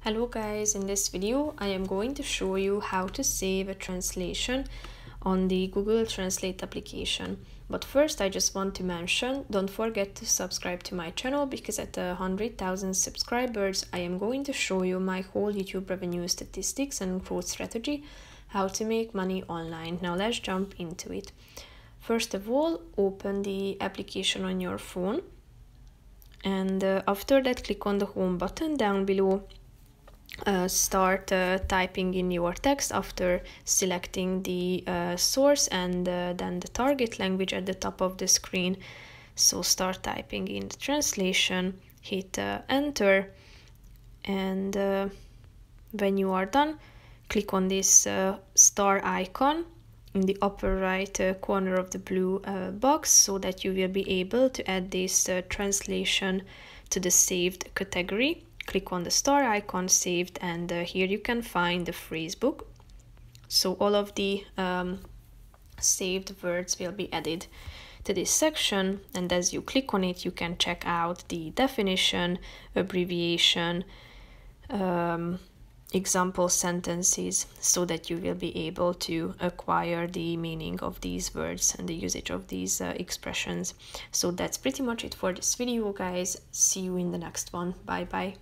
Hello guys, in this video I am going to show you how to save a translation on the Google Translate application. But first I just want to mention, don't forget to subscribe to my channel because at 100,000 subscribers I am going to show you my whole YouTube revenue statistics and growth strategy, how to make money online. Now let's jump into it. First of all, open the application on your phone, and after that click on the home button down below. Start typing in your text after selecting the source and then the target language at the top of the screen. So start typing in the translation, hit enter, and when you are done, click on this star icon in the upper right corner of the blue box so that you will be able to add this translation to the saved category. Click on the star icon, saved, and here you can find the phrasebook. So all of the saved words will be added to this section, and as you click on it you can check out the definition, abbreviation, example sentences, so that you will be able to acquire the meaning of these words and the usage of these expressions. So that's pretty much it for this video, guys. See you in the next one. Bye bye.